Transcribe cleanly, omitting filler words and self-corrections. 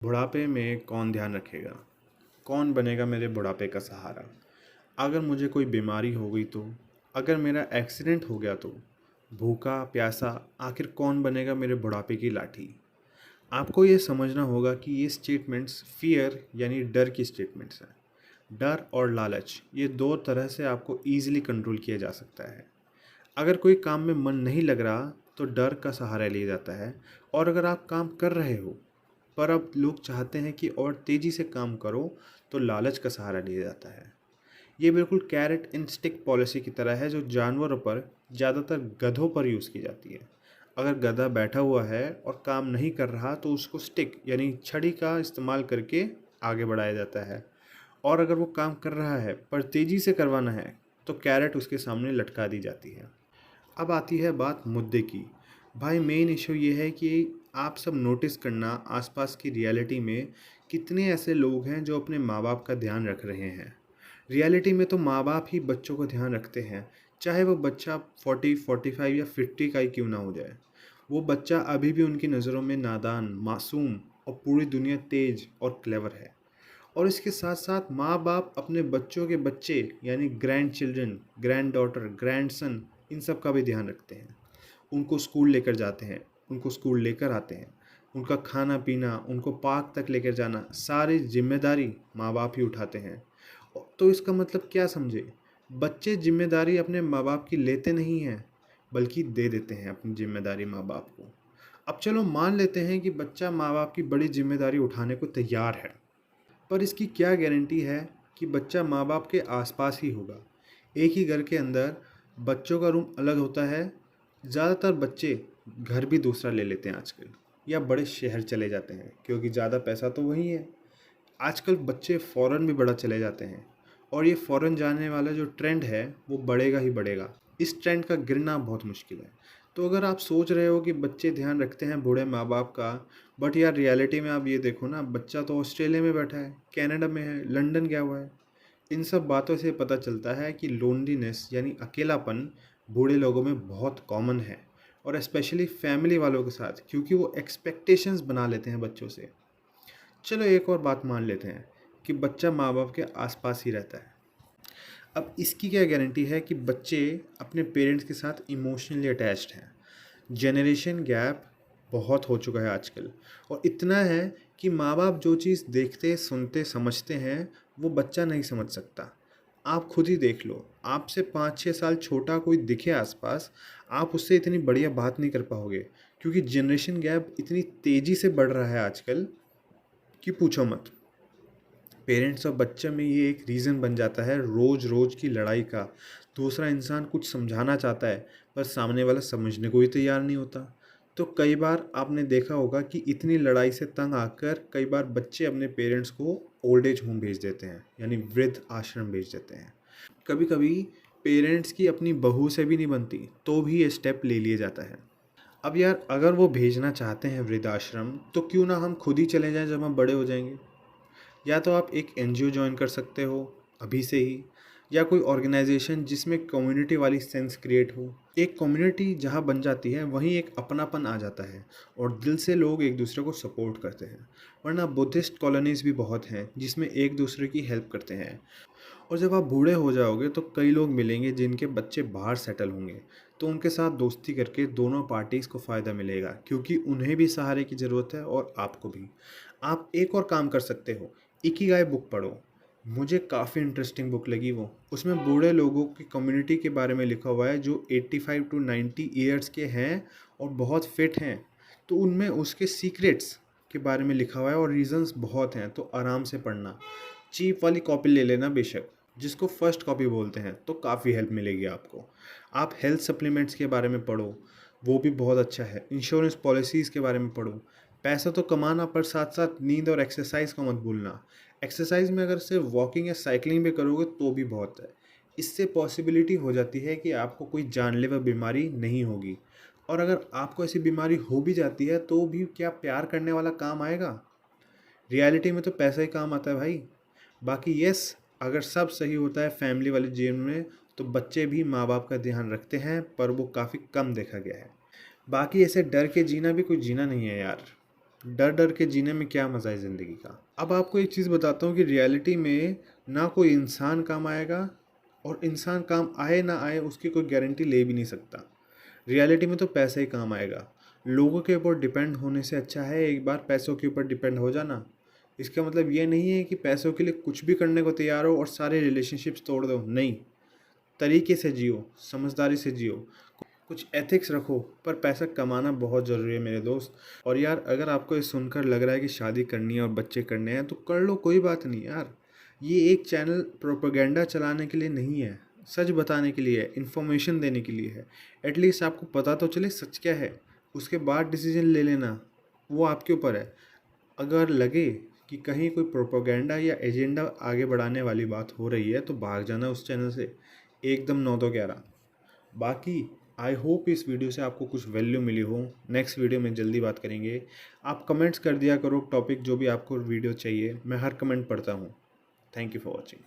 बुढ़ापे में कौन ध्यान रखेगा? कौन बनेगा मेरे बुढ़ापे का सहारा? अगर मुझे कोई बीमारी हो गई तो? अगर मेरा एक्सीडेंट हो गया तो? भूखा प्यासा आखिर कौन बनेगा मेरे बुढ़ापे की लाठी? आपको ये समझना होगा कि ये स्टेटमेंट्स फ़ियर यानी डर की स्टेटमेंट्स हैं। डर और लालच ये दो तरह से आपको ईज़िली कंट्रोल किया जा सकता है। अगर कोई काम में मन नहीं लग रहा तो डर का सहारा लिया जाता है, और अगर आप काम कर रहे हो पर अब लोग चाहते हैं कि और तेज़ी से काम करो तो लालच का सहारा लिया जाता है। ये बिल्कुल कैरेट एंड स्टिक पॉलिसी की तरह है जो जानवरों पर, ज़्यादातर गधों पर यूज़ की जाती है। अगर गधा बैठा हुआ है और काम नहीं कर रहा तो उसको स्टिक यानी छड़ी का इस्तेमाल करके आगे बढ़ाया जाता है, और अगर वो काम कर रहा है पर तेज़ी से करवाना है तो कैरेट उसके सामने लटका दी जाती है। अब आती है बात मुद्दे की। भाई मेन इशू ये है कि आप सब नोटिस करना आसपास की रियलिटी में कितने ऐसे लोग हैं जो अपने माँ बाप का ध्यान रख रहे हैं। रियलिटी में तो माँ बाप ही बच्चों का ध्यान रखते हैं, चाहे वो बच्चा 40, 45 या 50 का ही क्यों ना हो जाए। वो बच्चा अभी भी उनकी नज़रों में नादान, मासूम और पूरी दुनिया तेज और क्लेवर है। और इसके साथ साथ माँ बाप अपने बच्चों के बच्चे यानी grandchildren, granddaughter, grandson, इन सब का भी ध्यान रखते हैं। उनको स्कूल लेकर जाते हैं, उनको स्कूल लेकर आते हैं, उनका खाना पीना, उनको पार्क तक लेकर जाना, सारी जिम्मेदारी माँ बाप ही उठाते हैं। तो इसका मतलब क्या समझे? बच्चे जिम्मेदारी अपने माँ बाप की लेते नहीं हैं, बल्कि दे देते हैं अपनी जिम्मेदारी माँ बाप को। अब चलो मान लेते हैं कि बच्चा माँ बाप की बड़ी जिम्मेदारी उठाने को तैयार है, पर इसकी क्या गारंटी है कि बच्चा माँ बाप के आसपास ही होगा? एक ही घर के अंदर बच्चों का रूम अलग होता है। ज़्यादातर बच्चे घर भी दूसरा ले लेते हैं आजकल, या बड़े शहर चले जाते हैं क्योंकि ज़्यादा पैसा तो वही है। आजकल बच्चे फ़ॉरेन भी बड़ा चले जाते हैं, और ये फ़ॉरेन जाने वाला जो ट्रेंड है वो बढ़ेगा ही बढ़ेगा। इस ट्रेंड का गिरना बहुत मुश्किल है। तो अगर आप सोच रहे हो कि बच्चे ध्यान रखते हैं बूढ़े माँ बाप का, बट यार रियलिटी में आप ये देखो ना, बच्चा तो ऑस्ट्रेलिया में बैठा है, कनाडा में है, लंदन गया हुआ है। इन सब बातों से पता चलता है कि लोनलीनेस यानी अकेलापन बूढ़े लोगों में बहुत कॉमन है, और स्पेशली फैमिली वालों के साथ, क्योंकि वो एक्सपेक्टेशंस बना लेते हैं बच्चों से। चलो एक और बात मान लेते हैं कि बच्चा माँ बाप के आसपास ही रहता है। अब इसकी क्या गारंटी है कि बच्चे अपने पेरेंट्स के साथ इमोशनली अटैच्ड हैं? जनरेशन गैप बहुत हो चुका है आजकल, और इतना है कि माँ बाप जो चीज़ देखते, सुनते, समझते हैं वो बच्चा नहीं समझ सकता। आप खुद ही देख लो, आपसे 5-6 साल छोटा कोई दिखे आसपास, आप उससे इतनी बढ़िया बात नहीं कर पाओगे, क्योंकि जनरेशन गैप इतनी तेज़ी से बढ़ रहा है आजकल कि पूछो मत। पेरेंट्स और बच्चे में ये एक रीज़न बन जाता है रोज़ रोज़ की लड़ाई का। दूसरा इंसान कुछ समझाना चाहता है पर सामने वाला समझने को ही तैयार नहीं होता। तो कई बार आपने देखा होगा कि इतनी लड़ाई से तंग आकर कई बार बच्चे अपने पेरेंट्स को ओल्ड एज होम भेज देते हैं, यानी वृद्ध आश्रम भेज देते हैं। कभी कभी पेरेंट्स की अपनी बहू से भी नहीं बनती तो भी ये स्टेप ले लिया जाता है। अब यार अगर वो भेजना चाहते हैं वृद्धाश्रम तो क्यों ना हम खुद ही चले जाएं जब हम बड़े हो जाएंगे। या तो आप एक एनजीओ ज्वाइन कर सकते हो अभी से ही, या कोई ऑर्गेनाइजेशन जिसमें कम्युनिटी वाली सेंस क्रिएट हो। एक कम्युनिटी जहाँ बन जाती है वहीं एक अपनापन आ जाता है, और दिल से लोग एक दूसरे को सपोर्ट करते हैं। वरना बुद्धिस्ट कॉलोनीज़ भी बहुत हैं जिसमें एक दूसरे की हेल्प करते हैं। और जब आप बूढ़े हो जाओगे तो कई लोग मिलेंगे जिनके बच्चे बाहर सेटल होंगे, तो उनके साथ दोस्ती करके दोनों पार्टीज़ को फ़ायदा मिलेगा, क्योंकि उन्हें भी सहारे की ज़रूरत है और आपको भी। आप एक और काम कर सकते हो, इकिगाई बुक पढ़ो। मुझे काफ़ी इंटरेस्टिंग बुक लगी वो। उसमें बूढ़े लोगों की कम्युनिटी के बारे में लिखा हुआ है जो 85 टू 90 ईयर्स के हैं और बहुत फिट हैं। तो उनमें उसके सीक्रेट्स के बारे में लिखा हुआ है और रीज़न्स बहुत हैं, तो आराम से पढ़ना। चीप वाली कॉपी ले लेना बेशक, जिसको फर्स्ट कॉपी बोलते हैं, तो काफ़ी हेल्प मिलेगी आपको। आप हेल्थ सप्लीमेंट्स के बारे में पढ़ो, वो भी बहुत अच्छा है। इंश्योरेंस पॉलिसीज़ के बारे में पढ़ो। पैसा तो कमाना, पर साथ साथ नींद और एक्सरसाइज को मत भूलना। एक्सरसाइज में अगर सिर्फ वॉकिंग या साइकिलिंग भी करोगे तो भी बहुत है। इससे पॉसिबिलिटी हो जाती है कि आपको कोई जानलेवा बीमारी नहीं होगी। और अगर आपको ऐसी बीमारी हो भी जाती है तो भी क्या प्यार करने वाला काम आएगा? रियलिटी में तो पैसा ही काम आता है भाई। बाकी यस, अगर सब सही होता है फैमिली वाले जीवन में तो बच्चे भी माँ बाप का ध्यान रखते हैं, पर वो काफ़ी कम देखा गया है। बाकी ऐसे डर के जीना भी कोई जीना नहीं है यार। डर डर के जीने में क्या मज़ा है ज़िंदगी का। अब आपको एक चीज़ बताता हूँ कि रियलिटी में ना कोई इंसान काम आएगा, और इंसान काम आए ना आए उसकी कोई गारंटी ले भी नहीं सकता। रियलिटी में तो पैसा ही काम आएगा। लोगों के ऊपर डिपेंड होने से अच्छा है एक बार पैसों के ऊपर डिपेंड हो जाना। इसका मतलब ये नहीं है कि पैसों के लिए कुछ भी करने को तैयार हो और सारे रिलेशनशिप्स तोड़ दो, नहीं। तरीके से जियो, समझदारी से जियो, कुछ एथिक्स रखो, पर पैसा कमाना बहुत ज़रूरी है मेरे दोस्त। और यार अगर आपको ये सुनकर लग रहा है कि शादी करनी है और बच्चे करने हैं तो कर लो, कोई बात नहीं यार। ये एक चैनल प्रोपेगेंडा चलाने के लिए नहीं है, सच बताने के लिए है, इन्फॉर्मेशन देने के लिए है। एटलीस्ट आपको पता तो चले सच क्या है, उसके बाद डिसीजन ले लेना, वो आपके ऊपर है। अगर लगे कि कहीं कोई प्रोपेगेंडा या एजेंडा आगे बढ़ाने वाली बात हो रही है तो भाग जाना उस चैनल से, एकदम 9 to 11। बाकी आई होप इस वीडियो से आपको कुछ वैल्यू मिली हो। नेक्स्ट वीडियो में जल्दी बात करेंगे। आप कमेंट्स कर दिया करो टॉपिक जो भी आपको वीडियो चाहिए, मैं हर कमेंट पढ़ता हूँ। Thank you for watching.